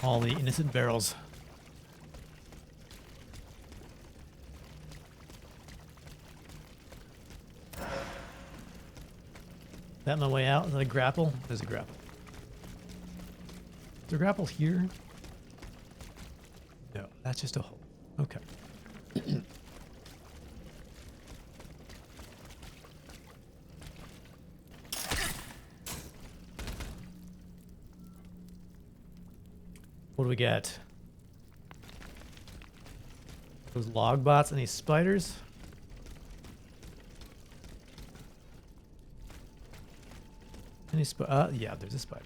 All the innocent barrels. That my way out? Is that a grapple? There's a grapple. Is there a grapple here? No, that's just a hole. Okay. What do we get? Those log bots? Any spiders? Any yeah, there's a spider.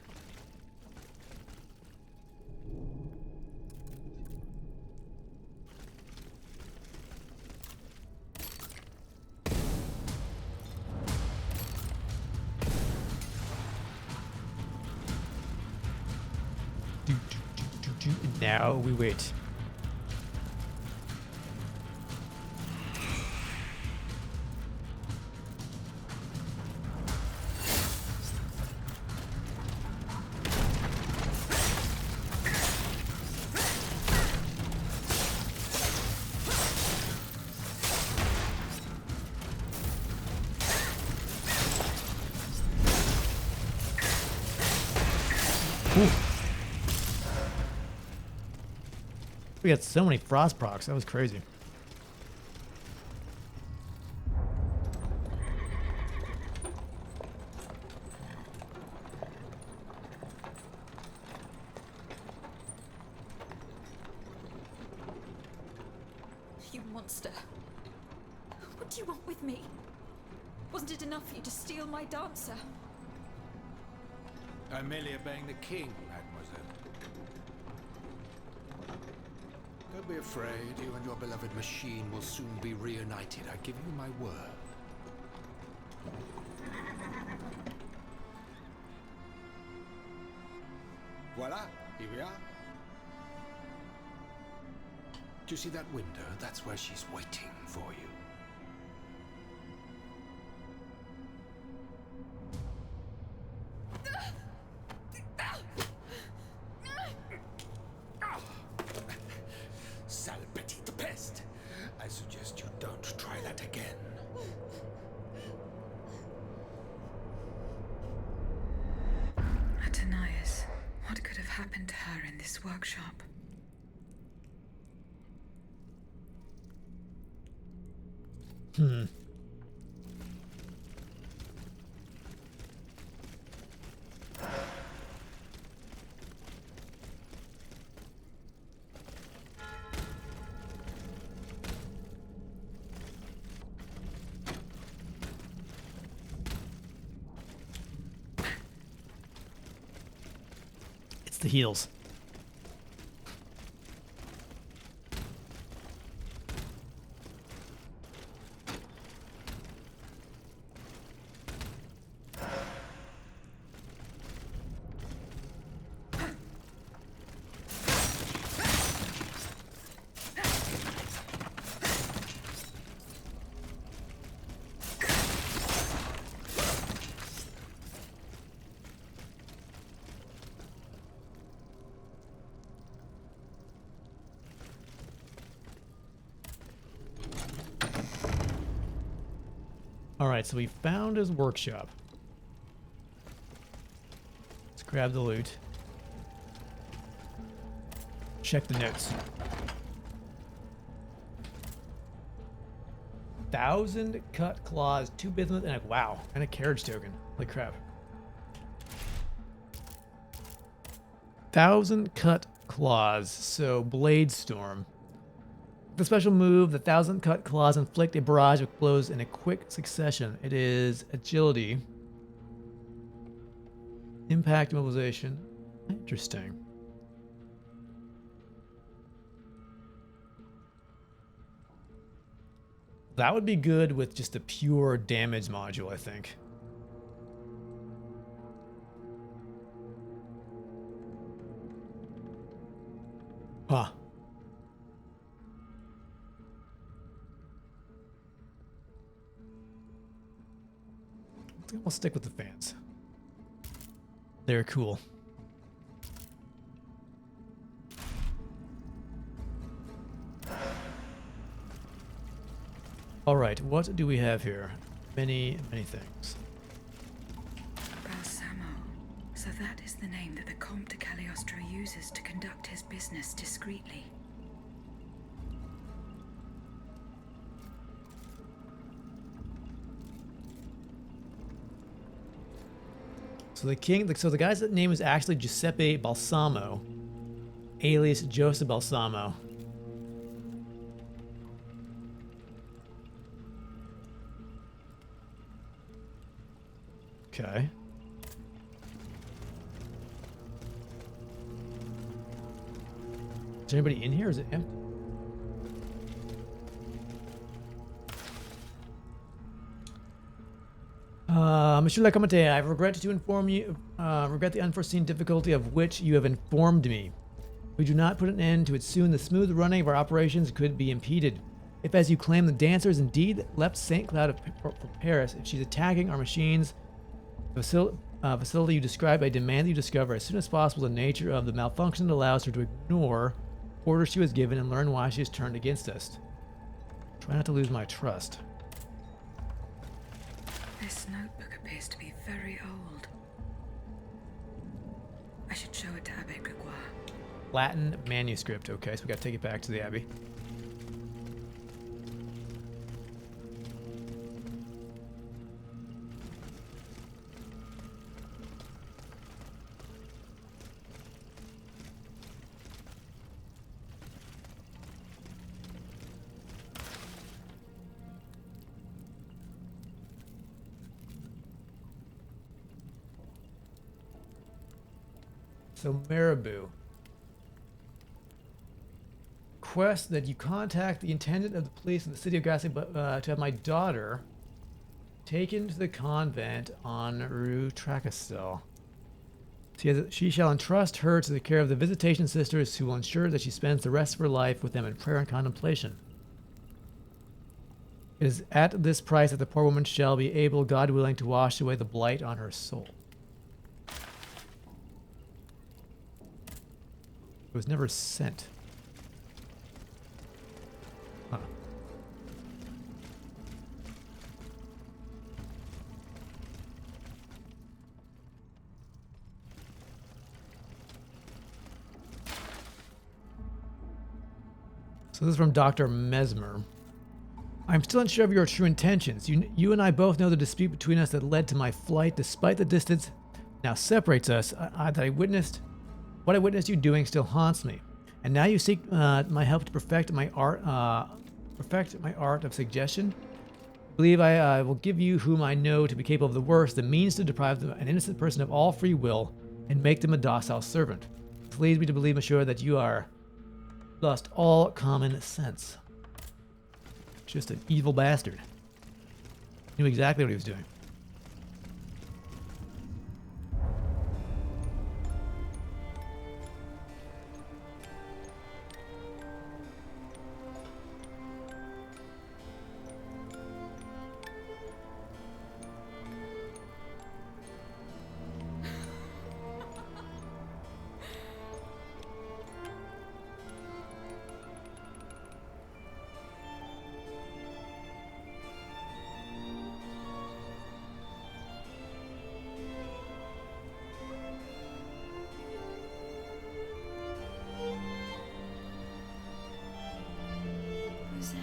Now we wait. Ooh. We got so many frost procs. That was crazy. You monster. What do you want with me? Wasn't it enough for you to steal my dancer? I'm merely obeying the king, mademoiselle. Don't be afraid. You and your beloved machine will soon be reunited. I give you my word. Voila, here we are. Do you see that window? That's where she's waiting for you. Sale petite peste. I suggest you don't try that again. Atanias, what could have happened to her in this workshop? It's the heels. All right, so we found his workshop. Let's grab the loot. Check the notes. 1,000 cut claws, 2 bismuth, and a wow, and a carriage token. Holy crap. 1,000 cut claws, so blade storm. The special move, the 1,000 cut claws inflict a barrage of blows in a quick succession. It is agility, impact, mobilization. Interesting. That would be good with just a pure damage module, I think. Huh. We'll stick with the fans. They're cool. All right, what do we have here? Many, many things. Balsamo. So that is the name that the Comte de Cagliostro uses to conduct his business discreetly. So the king, so the guy's name is actually Giuseppe Balsamo, alias Joseph Balsamo. Okay. Is there anybody in here? Is it empty? Monsieur le Comte, I regret to inform you, regret the unforeseen difficulty of which you have informed me. If we do not put an end to it soon, the smooth running of our operations could be impeded. If, as you claim, the dancer is indeed left St. Cloud for Paris, if she's attacking our machines, the facility you described, I demand that you discover as soon as possible the nature of the malfunction that allows her to ignore orders she was given and learn why she has turned against us. Try not to lose my trust. This notebook appears to be very old. I should show it to Abbe Grégoire. Latin manuscript. Okay, so we gotta take it back to the Abbey. So Marabou. Request that you contact the intendant of the police in the city of Grasse to have my daughter taken to the convent on Rue Tracastel. She shall entrust her to the care of the visitation sisters who will ensure that she spends the rest of her life with them in prayer and contemplation. It is at this price that the poor woman shall be able, God willing, to wash away the blight on her soul. It was never sent. Huh. So this is from Dr. Mesmer. I'm still unsure of your true intentions. You and I both know the dispute between us that led to my flight, despite the distance now separates us. What I witnessed you doing still haunts me, and now you seek my help to perfect my art of suggestion. I believe I will give you, whom I know to be capable of the worst, the means to deprive an innocent person of all free will and make them a docile servant. This leads me to believe, monsieur, that you are lost all common sense. Just an evil bastard. Knew exactly what he was doing. Rosette,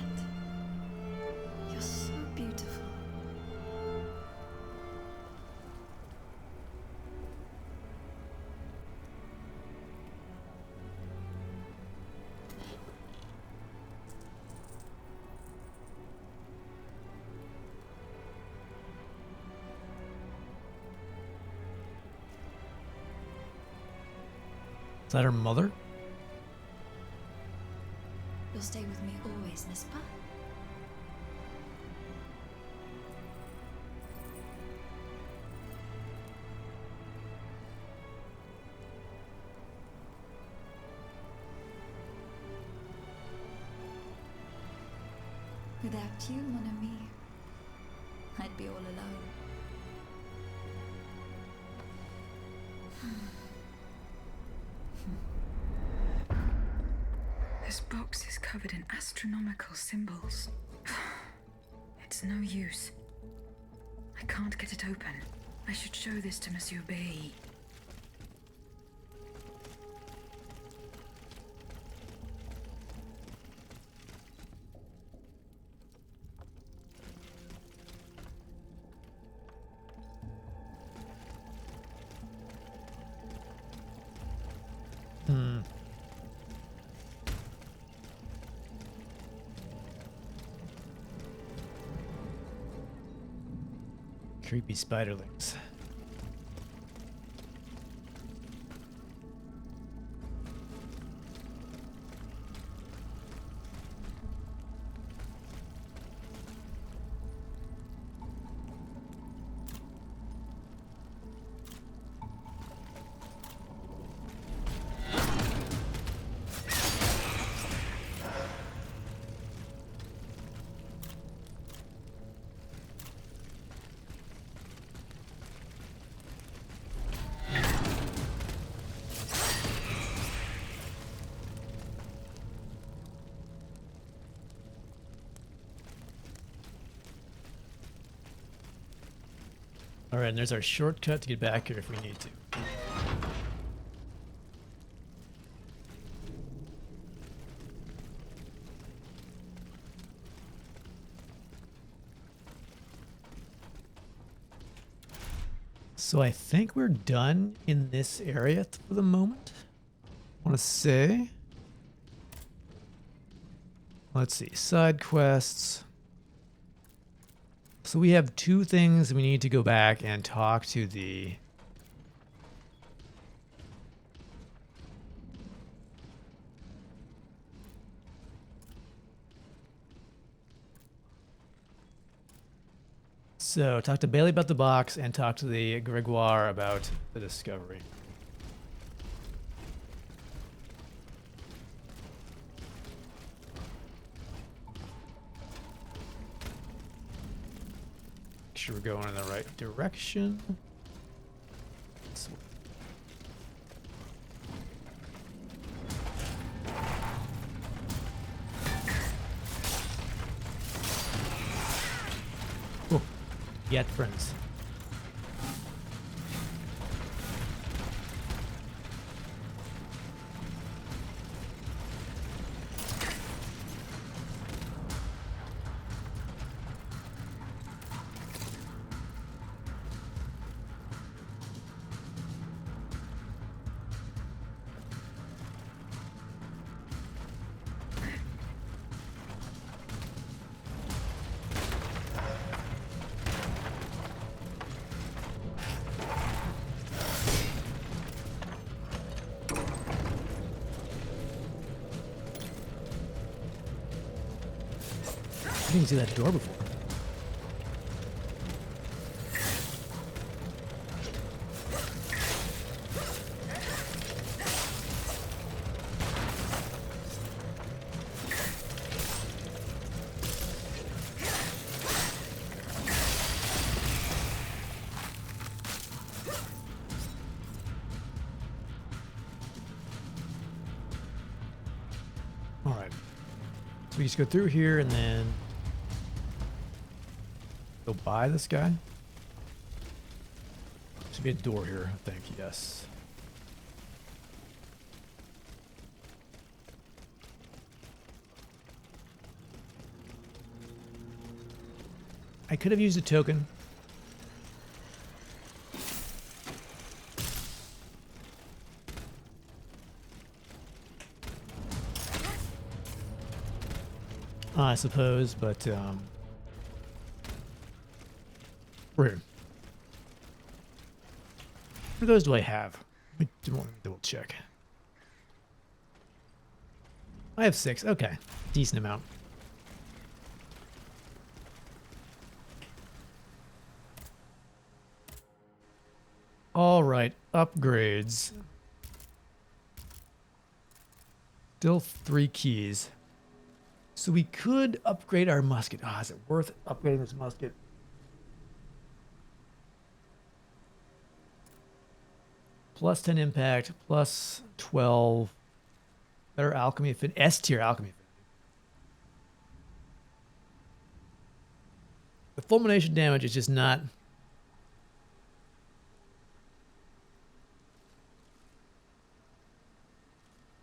you're so beautiful. Is that her mother? You'll stay with me always, n'est-ce pas? Without you, mon ami, I'd be all alone. This box is covered in astronomical symbols. It's no use. I can't get it open. I should show this to Monsieur B. Creepy spiderlings. All right, and there's our shortcut to get back here if we need to. So I think we're done in this area for the moment. I want to say. Let's see, side quests. So we have two things we need to go back and talk to the... So talk to Bailey about the box and talk to the Gregoire about the discovery. Make sure we're going in the right direction. Oh, yet friends. I didn't see that door before. All right. So we just go through here and then go by this guy. Should be a door here, I think. Yes. I could have used a token. I suppose, but we're here. How many of those do I have? Let me double check. I have 6. Okay. Decent amount. All right. Upgrades. Still 3 keys. So we could upgrade our musket. Ah, is it worth upgrading this musket? Plus 10 impact, plus 12. Better alchemy fit. S tier alchemy fit. The fulmination damage is just not...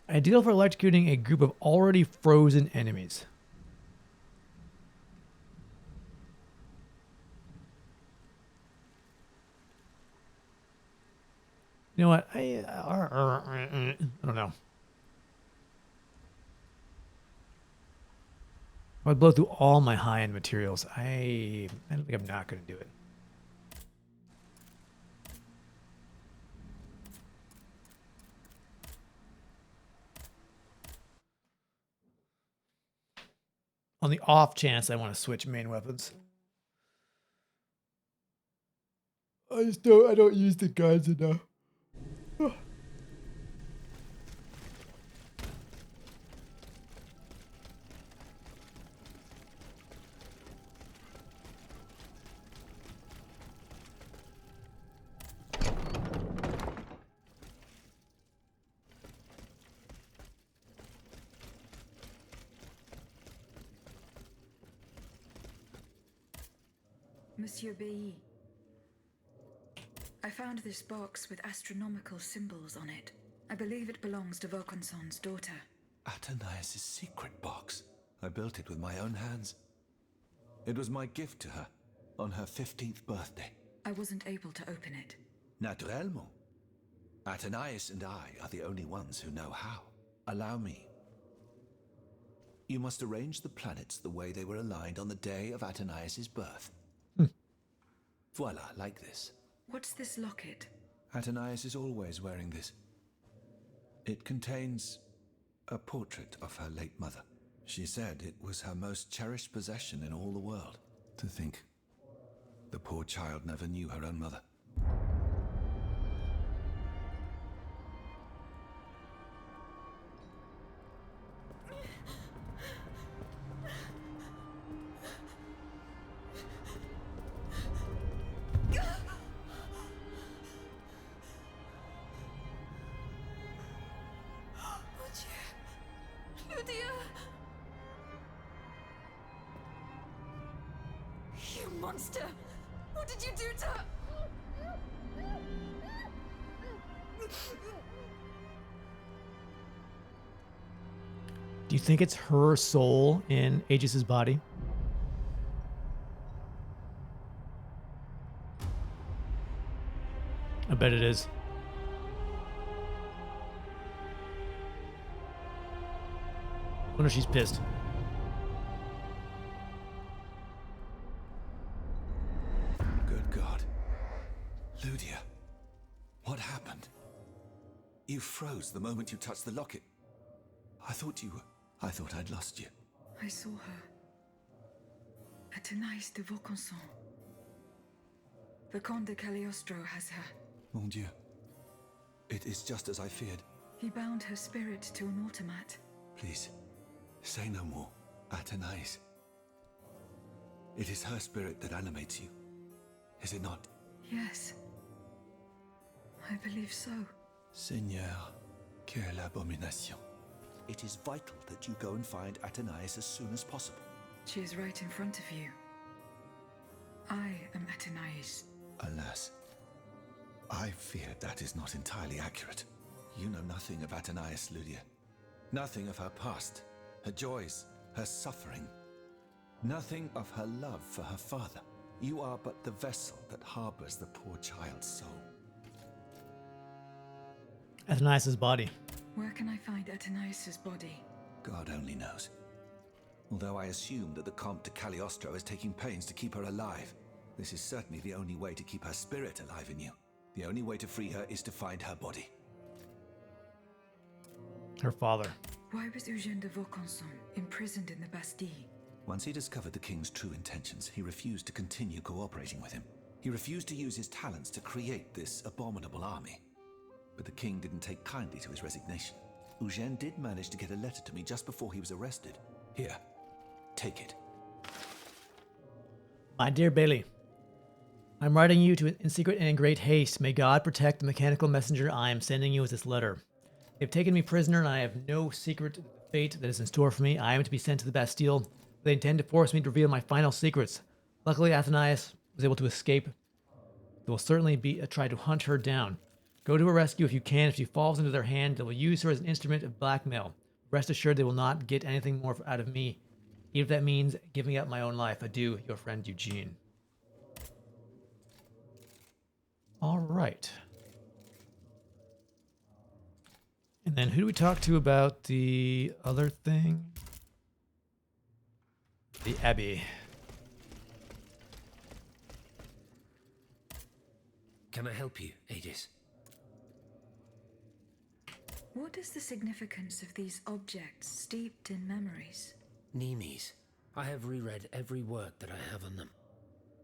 Ideal for electrocuting a group of already frozen enemies. You know what? I don't know. I would blow through all my high-end materials. I don't think I'm not going to do it. On the off chance I want to switch main weapons. I don't use the guns enough. Monsieur Bailly, I found this box with astronomical symbols on it. I believe it belongs to Vaucanson's daughter. Athenais' secret box. I built it with my own hands. It was my gift to her on her 15th birthday. I wasn't able to open it. Naturellement. Athenais and I are the only ones who know how. Allow me. You must arrange the planets the way they were aligned on the day of Athenais' birth. Voila, like this. What's this locket? Athenais is always wearing this. It contains a portrait of her late mother. She said it was her most cherished possession in all the world. To think, the poor child never knew her own mother. You monster! What did you do to her? Do you think it's her soul in Aegis's body? I bet it is. I wonder if she's pissed. Good God. Ludia, what happened? You froze the moment you touched the locket. I thought I'd lost you. I saw her. Athenais de Vaucanson. The Comte de Cagliostro has her. Mon Dieu. It is just as I feared. He bound her spirit to an automat. Please, say no more. Athenais. It is her spirit that animates you, is it not? Yes. I believe so. Seigneur, quelle abomination. It is vital that you go and find Athenais as soon as possible. She is right in front of you. I am Athenais. Alas, I fear that is not entirely accurate. You know nothing of Athenais, Ludia. Nothing of her past, her joys, her suffering. Nothing of her love for her father. You are but the vessel that harbors the poor child's soul. Athenais' body. Where can I find Athenais' body? God only knows. Although I assume that the Comte de Cagliostro is taking pains to keep her alive. This is certainly the only way to keep her spirit alive in you. The only way to free her is to find her body. Her father. Why was Eugène de Vaucanson imprisoned in the Bastille? Once he discovered the king's true intentions, he refused to continue cooperating with him. He refused to use his talents to create this abominable army. But the king didn't take kindly to his resignation. Eugène did manage to get a letter to me just before he was arrested. Here, take it. My dear Bailey, I'm writing you in secret and in great haste. May God protect the mechanical messenger I am sending you with this letter. They've taken me prisoner and I have no secret fate that is in store for me. I am to be sent to the Bastille. They intend to force me to reveal my final secrets. Luckily, Athenias was able to escape. They will certainly try to hunt her down. Go to her rescue if you can. If she falls into their hand, they will use her as an instrument of blackmail. Rest assured they will not get anything more out of me, even if that means giving up my own life. Adieu, your friend Eugene. All right. And then who do we talk to about the other thing? The Abbey. Can I help you, Aegis? What is the significance of these objects steeped in memories? Nemes. I have reread every work that I have on them.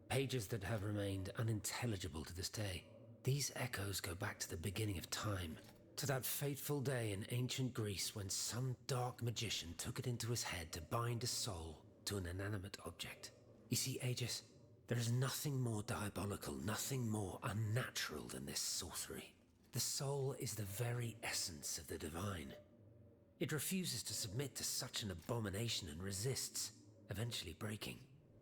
Pages that have remained unintelligible to this day. These echoes go back to the beginning of time, to that fateful day in ancient Greece when some dark magician took it into his head to bind a soul to an inanimate object. You see, Aegis, there is nothing more diabolical, nothing more unnatural than this sorcery. The soul is the very essence of the divine. It refuses to submit to such an abomination and resists, eventually breaking.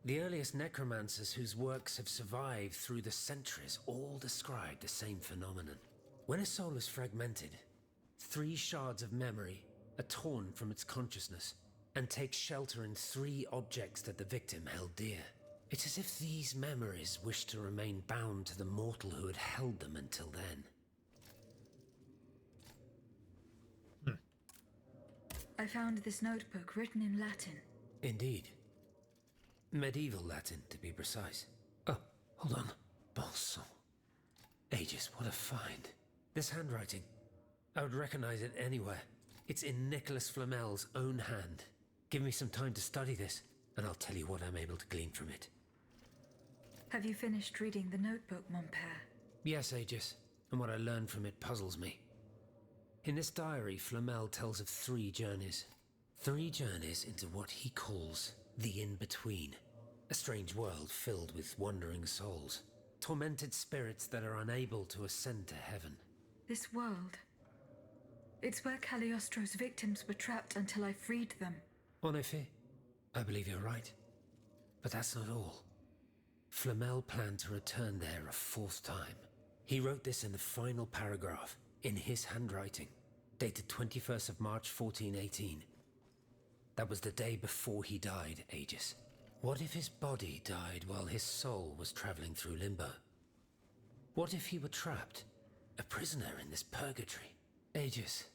The earliest necromancers whose works have survived through the centuries all describe the same phenomenon. When a soul is fragmented, 3 shards of memory are torn from its consciousness and take shelter in 3 objects that the victim held dear. It's as if these memories wish to remain bound to the mortal who had held them until then. I found this notebook written in Latin. Indeed. Medieval Latin, to be precise. Oh, hold on. Bon sang. Aegis, what a find. This handwriting. I would recognize it anywhere. It's in Nicholas Flamel's own hand. Give me some time to study this, and I'll tell you what I'm able to glean from it. Have you finished reading the notebook, mon père? Yes, Aegis, and what I learned from it puzzles me. In this diary, Flamel tells of 3 journeys. 3 journeys into what he calls the in-between. A strange world filled with wandering souls. Tormented spirits that are unable to ascend to heaven. This world. It's where Cagliostro's victims were trapped until I freed them. En effet, I believe you're right. But that's not all. Flamel planned to return there a 4th time. He wrote this in the final paragraph, in his handwriting, dated 21st of March 1418. That was the day before he died, Aegis. What if his body died while his soul was traveling through limbo? What if he were trapped, a prisoner in this purgatory? Aegis,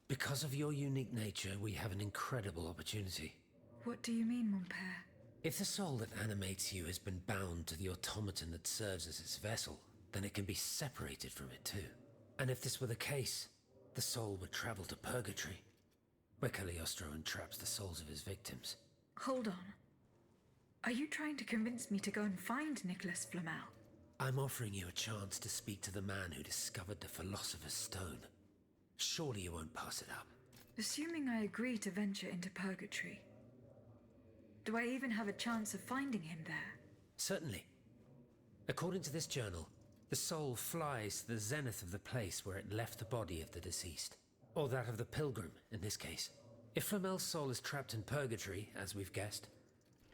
because of your unique nature, we have an incredible opportunity. What do you mean, mon père? If the soul that animates you has been bound to the automaton that serves as its vessel, then it can be separated from it too. And if this were the case, the soul would travel to purgatory, where Cagliostro entraps the souls of his victims. Hold on. Are you trying to convince me to go and find Nicholas Flamel? I'm offering you a chance to speak to the man who discovered the Philosopher's Stone. Surely you won't pass it up. Assuming I agree to venture into purgatory, do I even have a chance of finding him there? Certainly. According to this journal, the soul flies to the zenith of the place where it left the body of the deceased. Or that of the pilgrim, in this case. If Flamel's soul is trapped in purgatory, as we've guessed,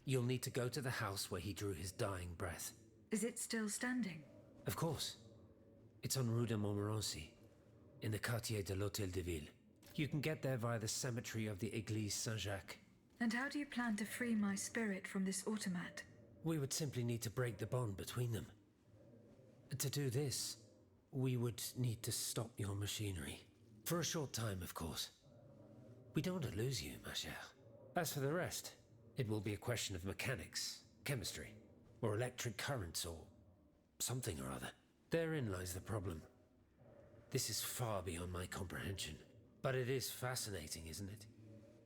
you'll need to go to the house where he drew his dying breath. Is it still standing? Of course. It's on Rue de Montmorency, in the quartier de l'Hôtel de Ville. You can get there via the cemetery of the Église Saint-Jacques. And how do you plan to free my spirit from this automat? We would simply need to break the bond between them. To do this, we would need to stop your machinery. For a short time, of course. We don't want to lose you, ma chère. As for the rest, it will be a question of mechanics, chemistry, or electric currents, or something or other. Therein lies the problem. This is far beyond my comprehension. But it is fascinating, isn't it?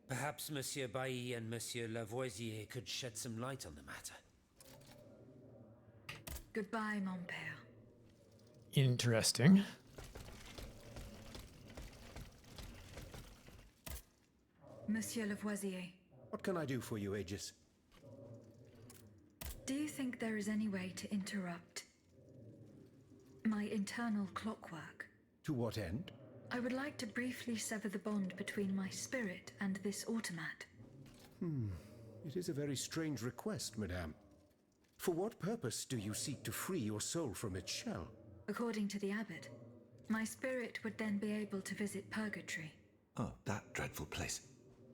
Perhaps Monsieur Bailly and Monsieur Lavoisier could shed some light on the matter. Goodbye, mon père. Interesting. Monsieur Lavoisier, What can I do for you, Aegis? do you think there is any way to interrupt my internal clockwork? To what end? I would like to briefly sever the bond between my spirit and this automat. It is a very strange request, madame. For what purpose do you seek to free your soul from its shell? According to the abbot, my spirit would then be able to visit purgatory. Oh, that dreadful place.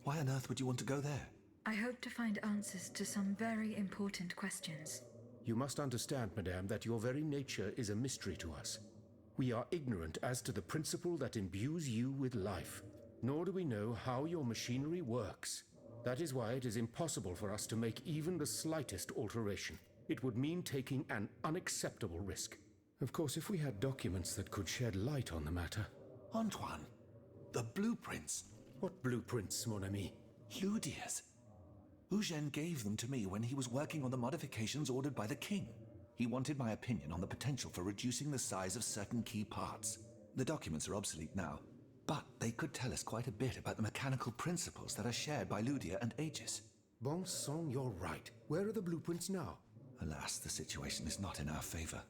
Why on earth would you want to go there? I hope to find answers to some very important questions. You must understand, madame, that your very nature is a mystery to us. We are ignorant as to the principle that imbues you with life, nor do we know how your machinery works. That is why it is impossible for us to make even the slightest alteration. It would mean taking an unacceptable risk. Of course, if we had documents that could shed light on the matter. Antoine, the blueprints. What blueprints, mon ami? Ludia's. Eugène gave them to me when he was working on the modifications ordered by the king. He wanted my opinion on the potential for reducing the size of certain key parts. The documents are obsolete now, but they could tell us quite a bit about the mechanical principles that are shared by Ludia and Aegis. Bon sang, you're right. Where are the blueprints now? Alas, the situation is not in our favor.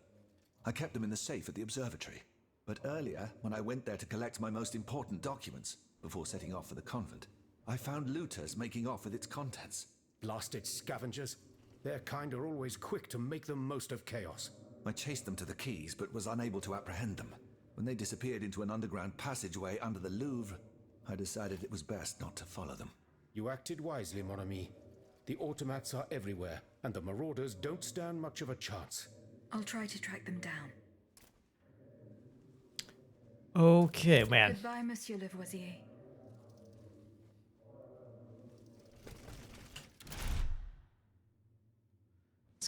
I kept them in the safe at the observatory, but earlier, when I went there to collect my most important documents, before setting off for the convent, I found looters making off with its contents. Blasted scavengers. Their kind are always quick to make the most of chaos. I chased them to the quays, but was unable to apprehend them. When they disappeared into an underground passageway under the Louvre, I decided it was best not to follow them. You acted wisely, mon ami. The automats are everywhere, and the marauders don't stand much of a chance. I'll try to track them down. Okay, man. Goodbye, Monsieur Lavoisier.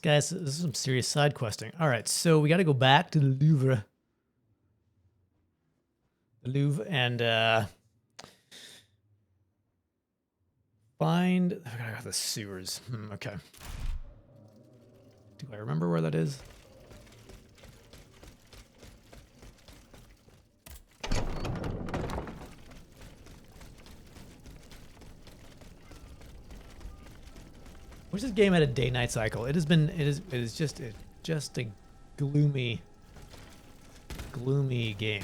Guys, this is some serious side questing. All right, so we got to go back to the Louvre. The Louvre and find. I gotta go to the sewers. Okay. Do I remember where that is? Wish this game had a day-night cycle. It is just a gloomy game.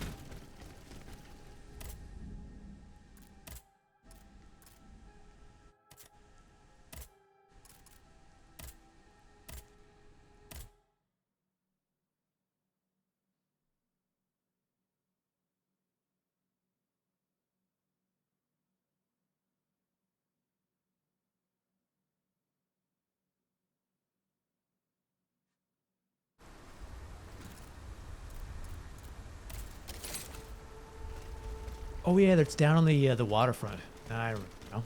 Oh yeah, that's down on the waterfront. I don't know.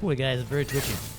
Boy, guys, very twitchy.